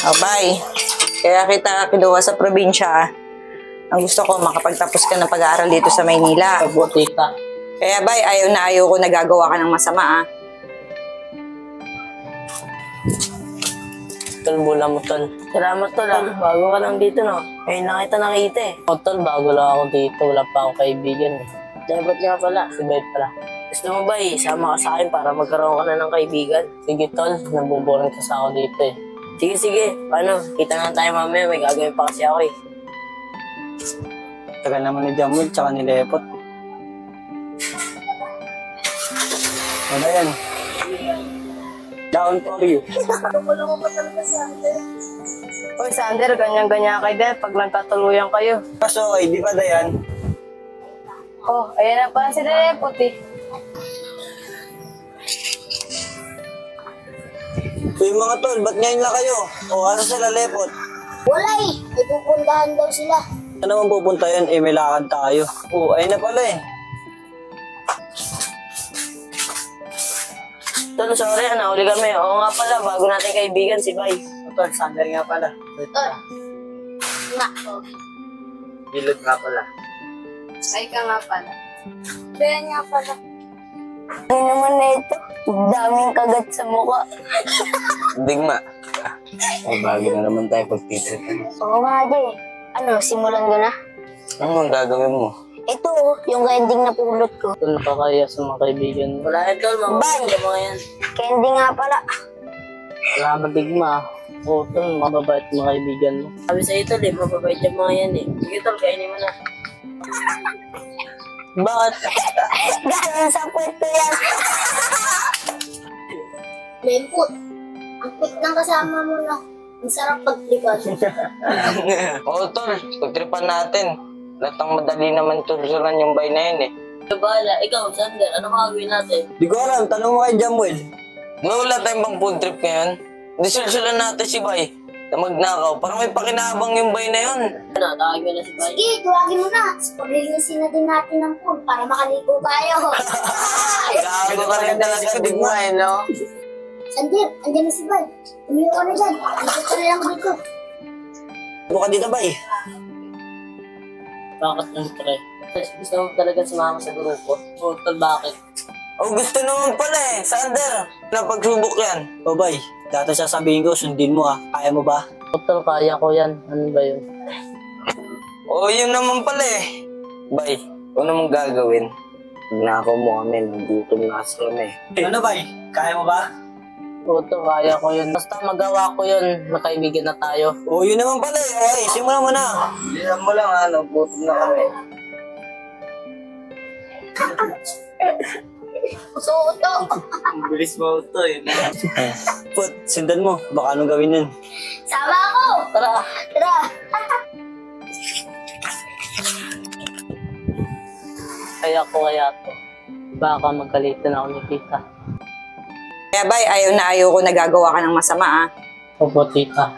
Abay, kaya kita kinuha sa probinsya. Ang gusto ko, makapagtapos ka ng pag-aaral dito sa Maynila. Mabuti ka. Kaya bay, ayaw ko nagagawa ka ng masama Tol, bula mo, tol. Salamat, tol. Bago ka lang dito, no? Ngayon na kita nakita eh. O, tol, bago lang ako dito. Wala pa akong kaibigan eh. Dapat nga pala. Si Bay pala. Gusto mo ba sama ka sa akin para magkaroon ka na ng kaibigan? Sige, tol. Nabuboring ka sa ako dito eh. Sige. Paano? Kita na tayo mamaya. May gagawin pa kasi ako eh. Tagal naman ni Jamwell, tsaka ni Lepot. Ano yan? Down for you. Wala mo pa talaga, Sander. Oy, Sander, ganyan-ganyan kayo din pag nagtatuluyan kayo. Mas okay, di ba Dayan? Oh, ayan na pa si Lepot eh. Uy mga tol, ba't ngayon lang kayo? O ano sila Lepot? Wala eh. May pupuntahan daw sila. Saan naman pupunta yun? Eh may lakad tayo. Oo, ayun na pala eh. Tol, sorry, nahuli kami. Oo nga pala, bago natin kaibigan si Bay. Tol, Sander nga pala. Tol. Nga. Bilog nga pala. Ay ka nga pala. Kaya nga pala. Ano naman na ito? Daming kagat sa mukha. Digma. Ay, bago na naman tayo pagtitripan. Oo nga, Jay. Ano, simulan ko na? Ano ang gagawin mo? Ito, yung ending na pulot ko. Tol, nakakaya sa mga kaibigan. Wala yan, Tol. Mga yan. Candy nga pala. Wala madigma. Oo, Tol, mababait mga kaibigan mo. Sabi sa'yo, Tol, mababait yung mga yan eh. Sige, Tol, kainin mo na. Bakit? Ganon sa kwento yan. Lemput, ang quick ng kasama mo na. Ang sarap pagtripan. Oo tol, pagtripan natin. Latang madali naman turusuran yung bay na yun eh. Bahala. Ikaw, Sander, ano gagawin natin? Di ko alam, tanong mo kay Jamwell. Wala tayong bang food trip ngayon? Disulsulan natin si Bay na magnakaw. Parang may pakinabang yung bay na yun. Ano, tawag mo na si Bay? Sige, tuwagin mo na. Paglilisin na din natin ng pool para makaligo tayo. Gago ka rin talaga, digma eh, no? Sandir, andyan na si Bay. Tumiyo ka na dyan. Dito ka na lang dito. Buka dito, Bay. Bakit nang pre? Gusto mo talaga sumama sa grupo? Oo, Tol, bakit? Oh, gusto naman pala eh, Sander. Napagsubok yan. O, Bay, dati sasabihin ko, sundin mo ah. Kaya mo ba? Oo, Tol, kaya ko yan. Ano ba yun? Oo, yun naman pala eh. Bay, ano mong gagawin? Nakaw mo kami, nagutom na kasi kami. Ano, Bay? Kaya mo ba? Oo, Tol, kaya ko yun. Basta magawa ko yun, makaibigan na tayo. Oo, yun naman pala eh. Okay, simulan mo na. Simulan mo lang, nagutom na kami. Suto. Ang bilis mo ito eh. Put, sundan mo. Baka anong gawin yun? Sama ako. Tara! Tara. Kaya to. Baka magkalitan ako ni Tita. Kaya bay, ayaw ko nagagawa ka ng masama Opo, Tita.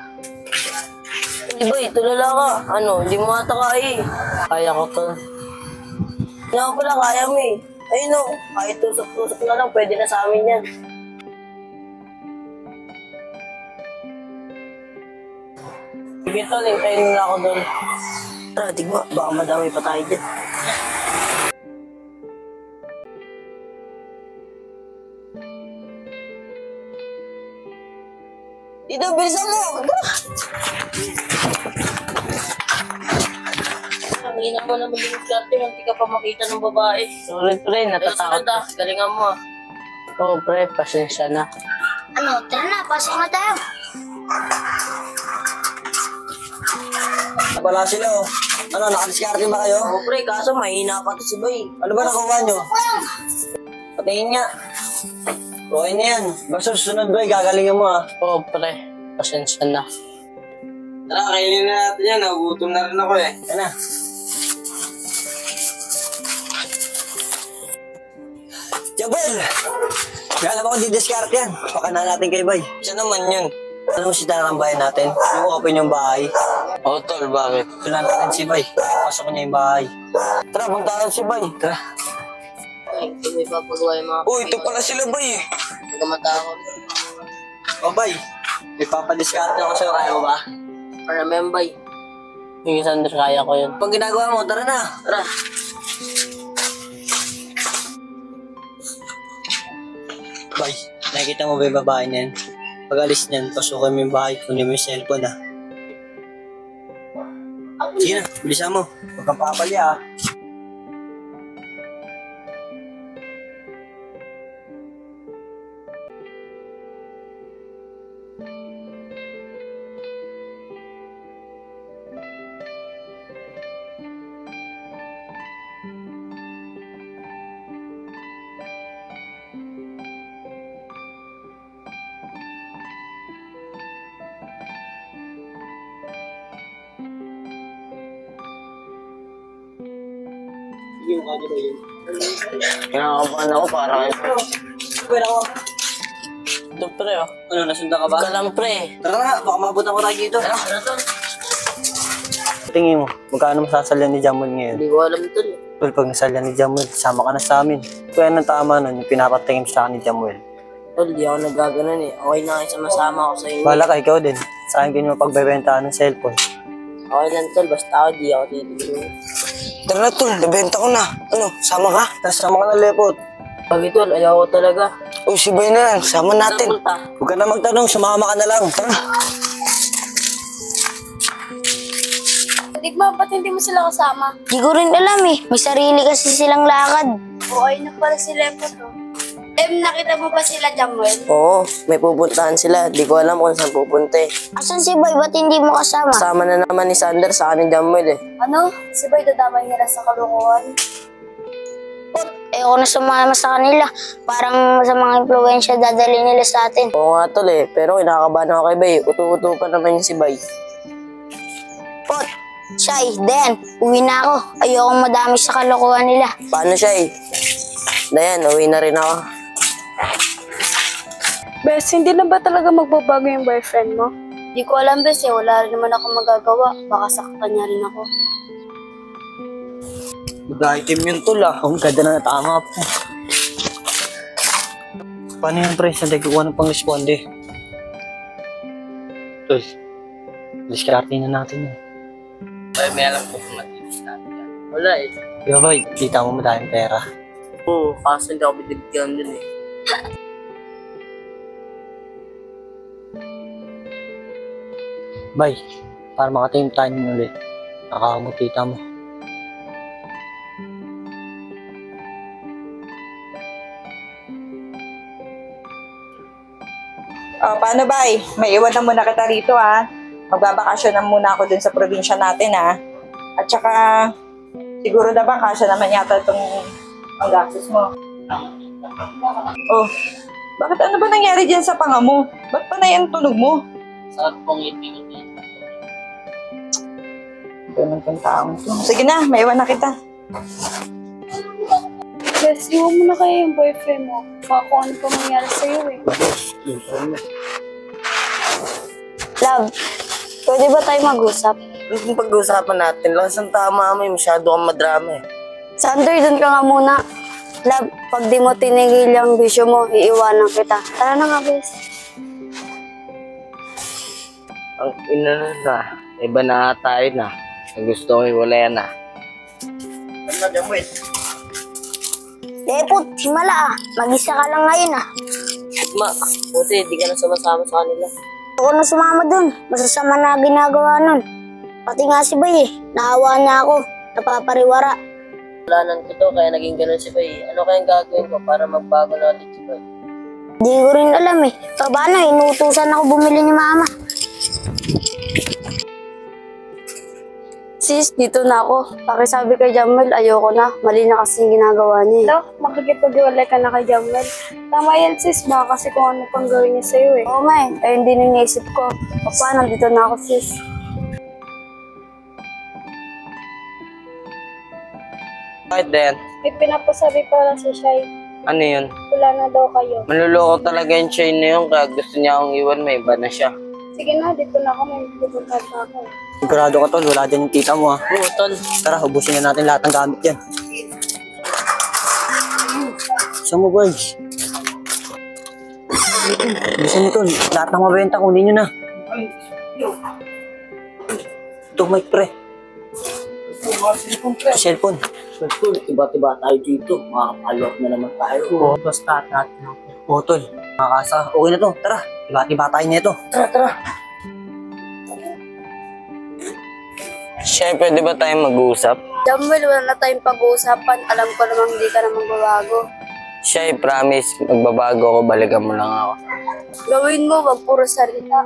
Hindi ba, tulala ka. Ano, hindi mo ata kaya eh. Kaya ko to. Hindi ako pala kaya mo eh. Ayun o, kahit tusok-tusok na lang, pwede na sa amin yan. Sige tol, hintayin nila ako doon. Tara, tigma, baka madami pa tayo dyan. Dito, bilisan mo! Hindi naman naman yung swerte, hindi ka pa makita ng babae. Sorry, pre, natatakot. Galingan mo ah. Oo, pre, pasensya na. Ano, tara na. Pasok na tayo. Wala sila oh. Ano, nakadiskarte ba kayo? Oo, pre, kaso mahina pa to si Bay. Ano ba nakuha nyo? Patingin nga. Okay na yan. Basta susunod ba, gagalingan mo ah. Oo, pre, pasensya na. Tara, kainin na natin yan. Nagutom na rin ako eh. Yan na. Jabel! Kaya naman kung didiskarte yan. Baka na natin kay Bay. Siya naman yun. Alam mo si Tarang bahay natin? Yung open yung bahay. Oo, tol. Bakit? Tulan natin si Bay. Pasok niya yung bahay. Tara, punta natin si Bay. Tara. Ay, may papagawa yung mga... Uy, ito pala sila Bay eh. Huwag ka matakot. O Bay, Ipapadiskarte ako sa'yo, kaya mo ba? Para membay. Yung Sander, kaya ko yun. Pag ginagawa mo, tara na. Tara. Bay, nakikita mo ba yung babae na yan? Pag alis niyan, pasukin mo yung bahay, kunin mo yung cellphone ha. Sige na, bilisan mo. Huwag kang papalya ha. Kinakabahan ako para kayo. Pwede ako. Ito pre, oh. Ano, nasundan ka ba? Ka lang pre. Tara na, baka mabutan ko tayo dito. Tara, tol. Tingin mo, magkano masasalyan ni Jamon ngayon? Hindi ko alam tol. Well, pag nasalyan ni Jamon, sama ka na sa amin. Kaya nang tama nun, yung pinapatingin sa akin ni Jamuel. Tol, di ako nagaganon eh. Okay na kayo sama-sama ako sa inyo. Bahala ka, ikaw din. Sa akin ganyan mapagbebentahan ng cellphone. Okay lang tol, basta ako di ako titigil. Tara na, tol. Nabenta ko na. Ano, sama ka? Tapos sama ka na, Lepot. Pag ito, ayaw ko talaga. O, si Bay na yan. Sama natin. Punta. Huwag ka na magtanong. Sumama ka na lang. Tara. Digma, ba't hindi mo sila kasama? Di ko rin alam eh. May sarili kasi silang lakad. O, ayun na pala si Lepot, oh. Nakita mo ba sila, Jamuel? Oo, may pupuntahan sila. Di ko alam kung saan pupunta eh. Asan si Boy? Ba't hindi mo kasama? Kasama na naman ni Sander sa akin ni Jamuel eh. Ano? Si Bay dadamay nila sa kalukuhan. Ayoko na sumama sa kanila. Parang sa mga impluensya dadali nila sa atin. Oo nga tol eh, pero kinakabahan ako kay Bay. Utu-utu pa naman yung si Bay. Pot, Shy, Dan, uwi na ako. Ayokong madami sa kalokohan nila. Paano siya eh? Dayan, uwi na rin ako. Bes, hindi na ba talaga magbabago yung boyfriend mo? Di ko alam, bes, eh. Wala rin naman ako magagawa. Baka saktan niya rin ako. Mag-item yun, tol ah. Ang ganda na natama po. Paano yung pre? Saan tayo kukuha ng pang-responde? Tol, diskarte na natin yun. Ay, may alam ko kung matilis natin yan. Wala eh. Di ba, Bay? Kita mo madaming pera. Oo, kaso hindi ako binibigyan dun eh. Bay, para makatayin tayo nun ulit. Nakakamot kita mo. Paano ba May iwan na muna kita rito ha. Magbabakasyon na muna ako dun sa probinsya natin ha. At saka, siguro na ba kasya naman yata itong ang gastos mo. Oh, bakit ano ba nangyari dyan sa panga mo? Ba't pa na yan tunog mo? Sakit pong ngipin ko din. Ganun kang taong to. Sige na, may iwan na kita. Bes, iwan mo na kaya yung boyfriend mo. Baka kung ano pa mangyari sa'yo eh. Love, pwede ba tayo mag-usap? Yung pag-uusapan natin, lakas ng tama mo, masyado kang madrama eh. Sander, dun ka nga muna. Love, pag di mo tinigil yung bisyo mo, iiwanan kita. Tara na nga, bes. Ang ina na, iba na tayo na. Ang gusto ko iwalayan na. Ano na, Jamuel? Lepot, himala ah. Mag-isa ka lang ngayon ah. Ma, buti, di ka na sumasama sa kanila. Ako na sumama dun. Masasama na ginagawa nun. Pati nga si Bay eh. Naawa niya ako. Napapariwara. Wala ko to, kaya naging ganun si Bay. Ano kayang gagawin ko para magbago na ulit si Bay? Di ko rin alam eh. Paano, inuutusan ako bumili ni Mama. Sis, dito na ako. Pakisabi kay Jamuel, ayoko na. Mali na kasi yung ginagawa niya eh. Hello? Makikipag-iwalay ka na kay Jamuel. Tama yan, sis. Baka kasi kung ano pang gawin niya sa'yo, eh. Oo nga eh. Ayun din yung naisip ko. Paano, dito na ako sis. Bakit din? May pinapasabi pala si Shai. Ano yun? Wala na daw kayo. Manluloko talaga yung chain na yun, kaya gusto niya akong iwan, may iba na siya. Sige na, dito na ako. May pupuntahan na ako. Sigurado ka, tol. Wala dyan yung tita mo ha. Oo, tol. Tara, ubusin na natin lahat ng gamit yan. Saan mo, boys? Bilisan nyo, tol. Lahat ng mabenta, kunin nyo na. Ito, mic, pre. Ito, cellphone. Tol, tiba-tiba tayo dito. Makakapalok na naman tayo. Oo, basta natin ako. Oo, tol. Makakasa. Okay na to. Tara, iba tayo nito. Tara, tara. Siyempre, pwede ba tayo mag-uusap? Jamuel, wala na tayong pag-uusapan. Alam ko namang hindi ka na magbabago. Siya, promise, magbabago ako, balikan mo lang ako. Gawin mo, wag puro salita.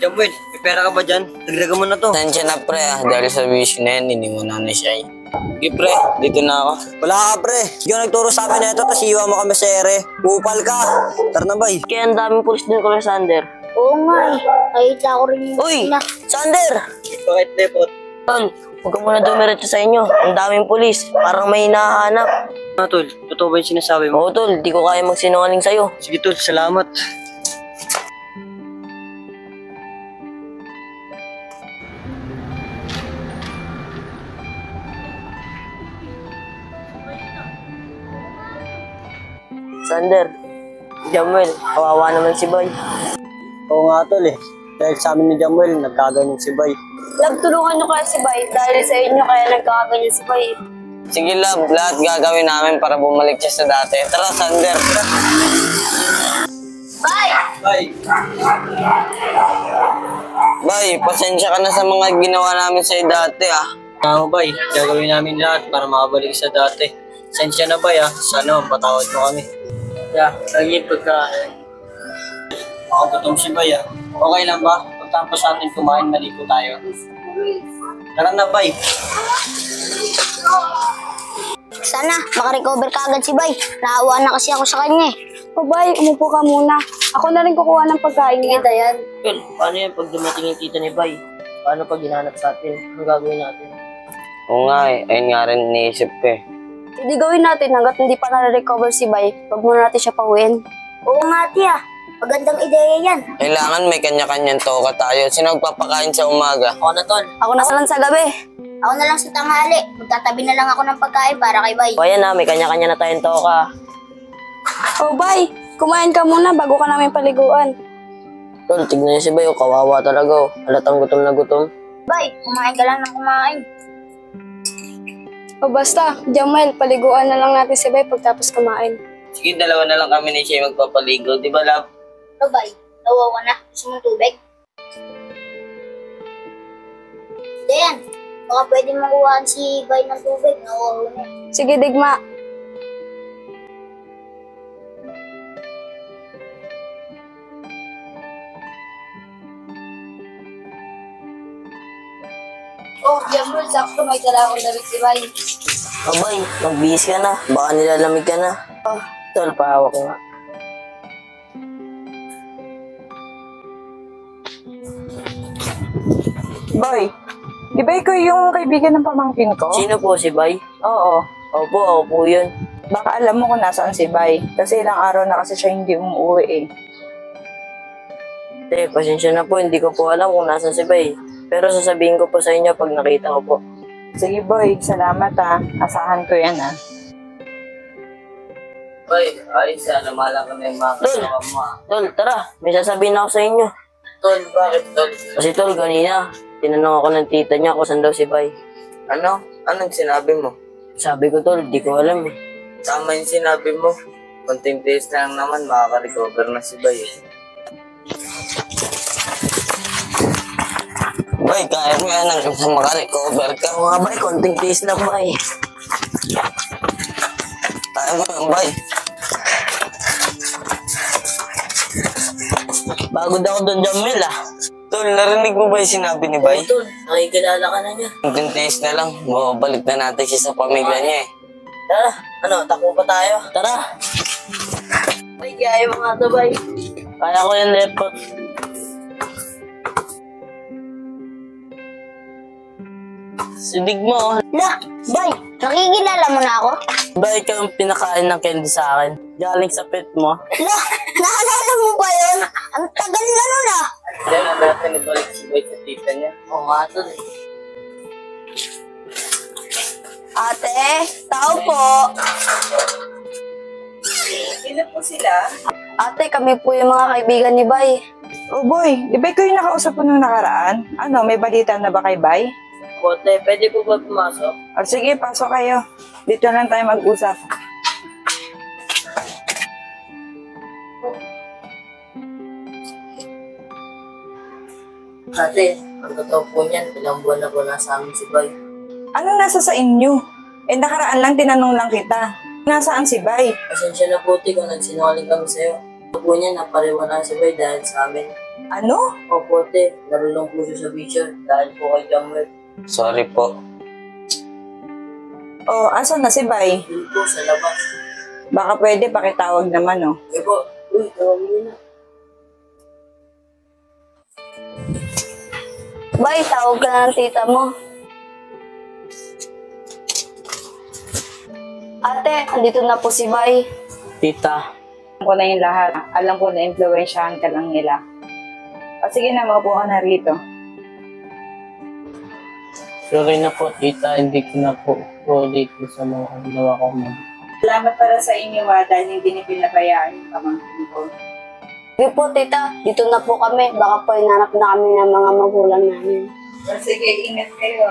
Jamuel, may pera ka ba dyan? Dagdagan mo na to. Nandiyan na pre dahil sa wish na yan, iniwan na siya. Sige pre, dito na ako. Wala ka, pre. Yung nagturo sa amin na ito, tapos iwan mo kami sa ere. Upal ka. Tara na, bay. Kaya ang daming pulis din, Kuya Sander. Oo nga eh. Nakita ko rin yung Uy! na. Sander! Bakit, Lepot? Tol, huwag ka muna dumiretso sa inyo. Ang daming pulis. Parang may hinahanap. Ah, tol. Totoo ba yung sinasabi mo? Oo, Tol. Di ko kaya magsinungaling sa'yo. Sige, tol. Salamat. Sander, Jamuel, kawawa naman si Boy. Oo nga, tol eh. Dahil sa amin ni Jamuel, nagkaganon si Bay. Nagtulungan nyo kaya si Bay dahil sa inyo kaya nagkakaganyan si Bay. Sige love, lahat gagawin namin para bumalik siya sa dati. Tara, Sander. Bay! Bay, pasensya ka na sa mga ginawa namin sa'yo dati ah. Tama, Bay. Gagawin namin lahat para makabalik sa dati. Sensya na, Bay, ah. Sana patawad mo kami. Yeah, lagi pagkain. Makagutom si Bay, ah. Okay lang ba? Pagtapos natin kumain, maligo tayo. Tara na, Bay. Sana, makarecover ka agad si Bay. Naawa na kasi ako sa kanya eh. O Bay, umupo ka muna. Ako na rin kukuha ng pagkain niya. Kita yan. Tol, paano yan pag dumating yung tita ni Bay? Paano pag hinanap sa atin? Ano gagawin natin? Oo nga eh, ayun nga rin iniisip ko eh. Hindi gawin natin hanggat hindi pa na-recover si Bay. Wag muna natin siya pauwiin. Oo nga, tia. Magandang ideya yan. Kailangan may kanya-kanyang toka tayo. Sino magpapakain sa umaga? Ako na, Tol. Ako na lang sa gabi. Ako na lang sa tanghali. Magtatabi na lang ako ng pagkain para kay Bay. O ayan na, may kanya-kanya na tayong toka. O Bay, kumain ka muna bago ka namin paliguan. Tol, tignan niyo si Bay, kawawa talaga. Halatang gutom na gutom. Bay, kumain ka lang ng kumain. O basta, Jamuel, paliguan na lang natin si Bay pagtapos kumain. Sige, dalawa na lang kami ni Shay magpapaligo. Di ba, love? Ano, Bay? Nawawa na. Gusto mong tubig? Dayan, baka pwede makuhaan si Bay ng tubig. Nawawa na. Sige, Digma. Oh, Jamuel, sakto may dala akong damit si Bay. O Bay, magbihis ka na. Baka nilalamig ka na. Oh, Tol, pahawak ko nga. Boy, di ba ikaw yung kaibigan ng pamangkin ko? Sino po si Bay? Oo. Opo, ako po yun. Baka alam mo kung nasaan si Bay. Kasi ilang araw na kasi siya hindi umuwi eh. Pasensya na po, hindi ko po alam kung nasan si Bay. Pero sasabihin ko po sa inyo pag nakita ko po. Sige boy, salamat ah. Asahan ko yan ah. Bay, ayos ah. Namala ka na yung mga kasama mo ah. Tol, tara, may sasabihin ako sa inyo. Tol, bakit tol? Kasi Tol, kanina, tinanong ako ng tita niya kung saan daw si Bay. Ano? Anong sinabi mo? Sabi ko, Tol, di ko alam eh. Tama yung sinabi mo. Konting days lang naman, makaka-recover na si Bay eh. Bay, kaya mo yan hanggang sa maka-recover ka. Mga Bay, konting tiis lang Bay. Kaya mo yan, Bay. Bago daw ako doon, Jamil ah. Tol, narinig mo ba yung sinabi ni Bay? Tol, nakikilala ka na niya. Konting days na lang, mababalik na natin siya sa pamilya niya eh. Tara, ano, takbo pa tayo? Tara. Bay, kaya mo nga to, Bay. Kaya ko yung lepot. Sinig mo. La, Bay, nakikilala mo na ako? Bay, ikaw ang pinakain ng candy sa akin. Galing sa pet mo. La, naalala mo ba yun? Ang tagal na nun ah. Diyan na natin ibalik si Bay sa tita niya. Oo nga, Tol. Ate, tao po. Sino po sila? Ate, kami po yung mga kaibigan ni Bay. Oh boy, di ba ikaw yung nakausap ko nung nakaraan? Ano, may balita na ba kay Bay? Bote, pwede po ba pumasok? O sige, pasok kayo. Dito lang tayo mag-usap. Ate, ang totoo po niyan, ilang buwan na po nasa amin si Bay. Anong nasa sa inyo? Eh, nakaraan lang, tinanong lang kita. Nasaan si Bay? Pasensya na po, Te, kung nagsinungaling kami sa'yo. Ito po niya, napariwala si Bay dahil sa amin. Ano? Opo, Te, nalulong po siya sa vision dahil po kay Jamwell. Sorry po. Oh, asan na si Bay? Doon po sa labas. Baka pwede, pakitawag naman, oh. Eh po, uy, tawagin niyo na. Bay, tawag ka na ng tita mo. Ate, andito na po si Bay. Tita, Alam ko na yung lahat. Alam ko na influensyahan ka lang nila. O sige na, maupo ka na rito. sorry na po, tita, hindi ko na po ulit sa mga ginawa ko man. Salamat para sa inyo, dahil hindi niyo pinabayaan yung pamangkin ko. Sige po, tita. Dito na po kami. Baka po hinanap na kami ng mga magulang namin. O sige, ingat kayo,